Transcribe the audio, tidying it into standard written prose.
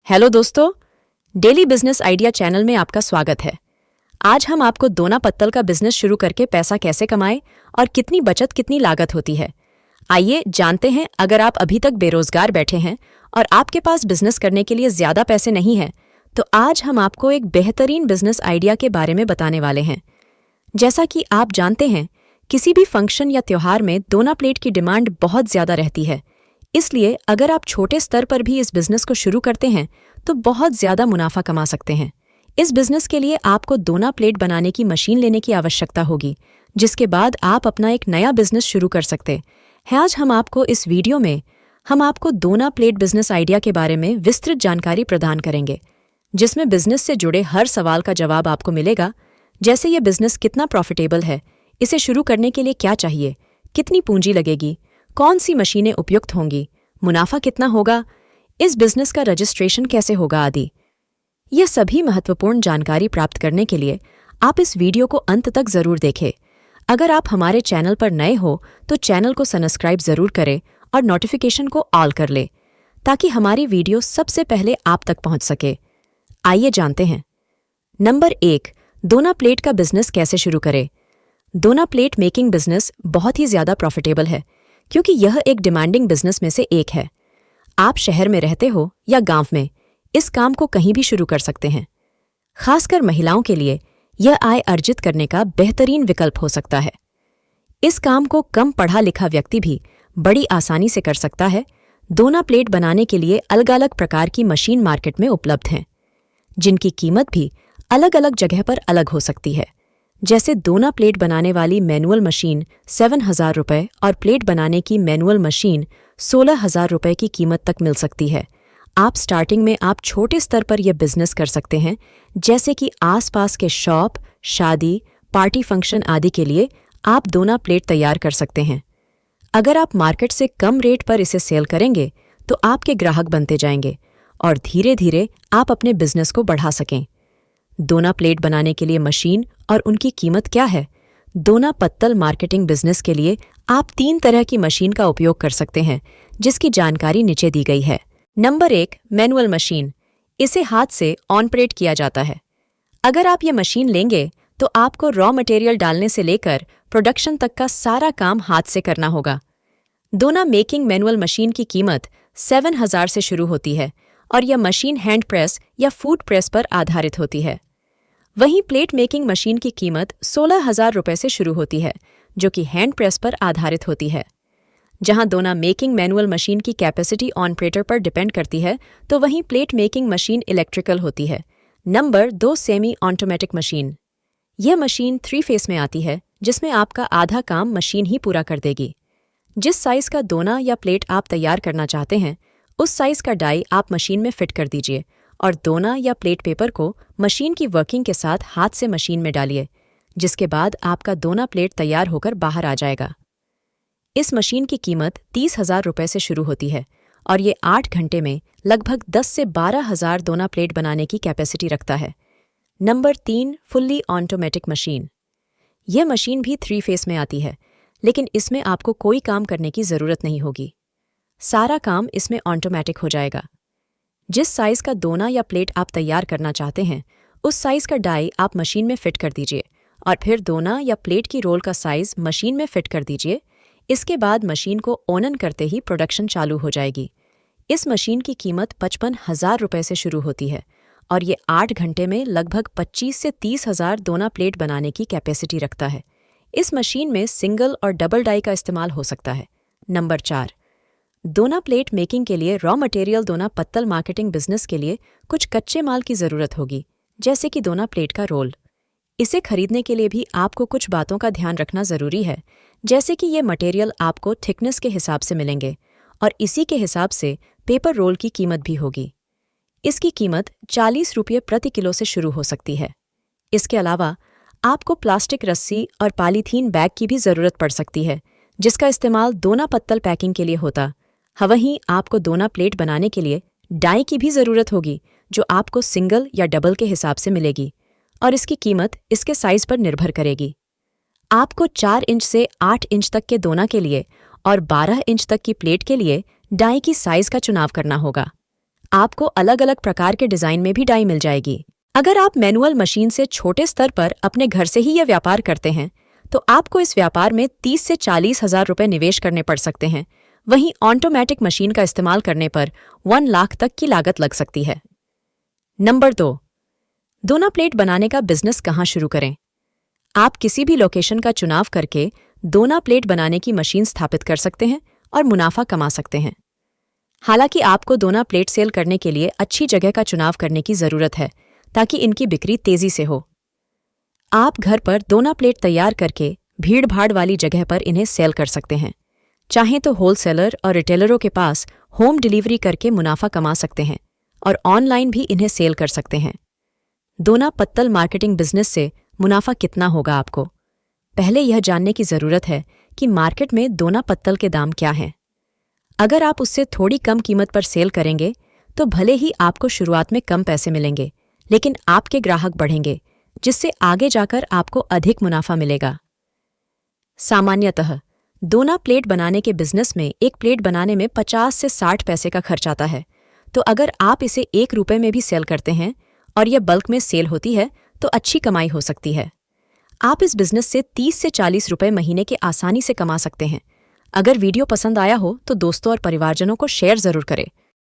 Hello दोस्तों, daily business idea channel में आपका स्वागत है। आज हम आपको दोना पत्तल का बिजनेस शुरू करके पैसा कैसे कमाएं और कितनी बचत कितनी लागत होती है। आइए जानते हैं। अगर आप अभी तक बेरोजगार बैठे हैं और आपके पास बिजनेस करने के लिए ज्यादा पैसे नहीं हैं, तो आज हम आपको एक बेहतरीन बिजनेस आइडिया के बारे में बताने वाले हैं। जैसा कि आप जानते हैं, किसी भी फंक्शन या त्योहार में दोना प्लेट की डिमांड बहुत ज्यादा रहती है। इसलिए अगर आप छोटे स्तर पर भी इस बिजनेस को शुरू करते हैं तो बहुत ज्यादा मुनाफा कमा सकते हैं। इस बिजनेस के लिए आपको दोना प्लेट बनाने की मशीन लेने की आवश्यकता होगी, जिसके बाद आप अपना एक नया बिजनेस शुरू कर सकते हैं। आज हम आपको इस वीडियो में दोना प्लेट बिजनेस आइडिया के बारे में विस्तृत जानकारी प्रदान करेंगे, जिसमें बिजनेस से जुड़े हर सवाल का जवाब आपको मिलेगा। जैसे ये बिजनेस कितना प्रॉफिटेबल है, इसे शुरू करने के लिए क्या चाहिए, कितनी पूंजी लगेगी, कौन सी मशीनें उपयुक्त होंगी, मुनाफा कितना होगा, इस बिजनेस का रजिस्ट्रेशन कैसे होगा आदि। यह सभी महत्वपूर्ण जानकारी प्राप्त करने के लिए आप इस वीडियो को अंत तक जरूर देखें। अगर आप हमारे चैनल पर नए हो तो चैनल को सब्सक्राइब जरूर करें और नोटिफिकेशन को ऑल कर ले, ताकि हमारी वीडियो सबसे पहले आप तक पहुंच सके। आइए जानते हैं। नंबर 1, दोना प्लेट का बिजनेस कैसे शुरू करें। दोना प्लेट मेकिंग बिजनेस बहुत ही ज्यादा प्रॉफिटेबल है, क्योंकि यह एक डिमांडिंग बिजनेस में से एक है। आप शहर में रहते हो या गांव में, इस काम को कहीं भी शुरू कर सकते हैं। खासकर महिलाओं के लिए यह आय अर्जित करने का बेहतरीन विकल्प हो सकता है। इस काम को कम पढ़ा लिखा व्यक्ति भी बड़ी आसानी से कर सकता है। दोना प्लेट बनाने के लिए अलग अलग प्रकार की मशीन मार्केट में उपलब्ध हैं, जिनकी कीमत भी अलग अलग जगह पर अलग हो सकती है। जैसे दोना प्लेट बनाने वाली मैनुअल मशीन 7,000 रुपये और प्लेट बनाने की मैनुअल मशीन 16,000 रुपये की कीमत तक मिल सकती है। आप स्टार्टिंग में छोटे स्तर पर यह बिजनेस कर सकते हैं, जैसे कि आसपास के शॉप, शादी, पार्टी फंक्शन आदि के लिए आप दोना प्लेट तैयार कर सकते हैं। अगर आप मार्केट से कम रेट पर इसे सेल करेंगे तो आपके ग्राहक बनते जाएंगे और धीरे धीरे आप अपने बिजनेस को बढ़ा सकें। दोना प्लेट बनाने के लिए मशीन और उनकी कीमत क्या है। दोना पत्तल मार्केटिंग बिजनेस के लिए आप 3 तरह की मशीन का उपयोग कर सकते हैं, जिसकी जानकारी नीचे दी गई है। Number 1, manual machine. इसे हाथ से ऑपरेट किया जाता है। अगर आप ये मशीन लेंगे तो आपको रॉ मटेरियल डालने से लेकर प्रोडक्शन तक का सारा काम हाथ से करना होगा। दोना मेकिंग मैनुअल मशीन की कीमत 7,000 से शुरू होती है और यह मशीन हैंड प्रेस या फूड प्रेस पर आधारित होती है। वहीं प्लेट मेकिंग मशीन की कीमत 16,000 रुपये से शुरू होती है, जो कि हैंड प्रेस पर आधारित होती है। जहां दोना मेकिंग मैनुअल मशीन की कैपेसिटी ऑपरेटर पर डिपेंड करती है, तो वहीं प्लेट मेकिंग मशीन इलेक्ट्रिकल होती है। Number 2, semi automatic machine. यह मशीन 3 फेस में आती है, जिसमें आपका आधा काम मशीन ही पूरा कर देगी। जिस साइज का दोना या प्लेट आप तैयार करना चाहते हैं, उस साइज का डाई आप मशीन में फिट कर दीजिए और दोना या प्लेट पेपर को मशीन की वर्किंग के साथ हाथ से मशीन में डालिए, जिसके बाद आपका दोना प्लेट तैयार होकर बाहर आ जाएगा। इस मशीन की कीमत 30,000 रुपये से शुरू होती है और ये 8 घंटे में लगभग 10 से 12,000 दोना प्लेट बनाने की कैपेसिटी रखता है। Number 3, fully automatic machine. यह मशीन भी 3 फेस में आती है, लेकिन इसमें आपको कोई काम करने की ज़रूरत नहीं होगी। सारा काम इसमें ऑटोमेटिक हो जाएगा। जिस साइज का दोना या प्लेट आप तैयार करना चाहते हैं, उस साइज का डाई आप मशीन में फिट कर दीजिए और फिर दोना या प्लेट की रोल का साइज मशीन में फिट कर दीजिए। इसके बाद मशीन को ऑन करते ही प्रोडक्शन चालू हो जाएगी। इस मशीन की कीमत 55,000 रुपये से शुरू होती है और ये 8 घंटे में लगभग 25 से 30,000 दोना प्लेट बनाने की कैपेसिटी रखता है। इस मशीन में सिंगल और डबल डाई का इस्तेमाल हो सकता है। नंबर 4, दोना प्लेट मेकिंग के लिए रॉ मटेरियल। दोना पत्तल मार्केटिंग बिजनेस के लिए कुछ कच्चे माल की ज़रूरत होगी, जैसे कि दोना प्लेट का रोल। इसे खरीदने के लिए भी आपको कुछ बातों का ध्यान रखना ज़रूरी है, जैसे कि ये मटेरियल आपको थिकनेस के हिसाब से मिलेंगे और इसी के हिसाब से पेपर रोल की कीमत भी होगी। इसकी कीमत 40 रुपये प्रति किलो से शुरू हो सकती है। इसके अलावा आपको प्लास्टिक रस्सी और पॉलीथीन बैग की भी ज़रूरत पड़ सकती है, जिसका इस्तेमाल दोना पत्तल पैकिंग के लिए होता। वहीं आपको दोना प्लेट बनाने के लिए डाई की भी ज़रूरत होगी, जो आपको सिंगल या डबल के हिसाब से मिलेगी और इसकी कीमत इसके साइज पर निर्भर करेगी। आपको 4 इंच से 8 इंच तक के दोना के लिए और 12 इंच तक की प्लेट के लिए डाई की साइज का चुनाव करना होगा। आपको अलग अलग प्रकार के डिजाइन में भी डाई मिल जाएगी। अगर आप मैनुअल मशीन से छोटे स्तर पर अपने घर से ही यह व्यापार करते हैं तो आपको इस व्यापार में 30 से 40 हजार रुपए निवेश करने पड़ सकते हैं। वहीं ऑटोमेटिक मशीन का इस्तेमाल करने पर 1 लाख तक की लागत लग सकती है। नंबर 2, दोना प्लेट बनाने का बिजनेस कहाँ शुरू करें? आप किसी भी लोकेशन का चुनाव करके दोना प्लेट बनाने की मशीन स्थापित कर सकते हैं और मुनाफा कमा सकते हैं। हालांकि आपको दोना प्लेट सेल करने के लिए अच्छी जगह का चुनाव करने की जरूरत है ताकि इनकी बिक्री तेजी से हो। आप घर पर दोना प्लेट तैयार करके भीड़-भाड़ वाली जगह पर इन्हें सेल कर सकते हैं। चाहें तो होलसेलर और रिटेलरों के पास होम डिलीवरी करके मुनाफा कमा सकते हैं और ऑनलाइन भी इन्हें सेल कर सकते हैं। दोना पत्तल मार्केटिंग बिजनेस से मुनाफा कितना होगा आपको? पहले यह जानने की जरूरत है कि मार्केट में दोना पत्तल के दाम क्या हैं। अगर आप उससे थोड़ी कम कीमत पर सेल करेंगे तो भले ही आपको शुरुआत में कम पैसे मिलेंगे, लेकिन आपके ग्राहक बढ़ेंगे, जिससे आगे जाकर आपको अधिक मुनाफा मिलेगा। सामान्यतः दोना प्लेट बनाने के बिजनेस में एक प्लेट बनाने में 50 से 60 पैसे का खर्च आता है। तो अगर आप इसे 1 रुपए में भी सेल करते हैं और यह बल्क में सेल होती है तो अच्छी कमाई हो सकती है। आप इस बिजनेस से 30 से 40 रुपए महीने के आसानी से कमा सकते हैं। अगर वीडियो पसंद आया हो तो दोस्तों और परिवारजनों को शेयर जरूर करें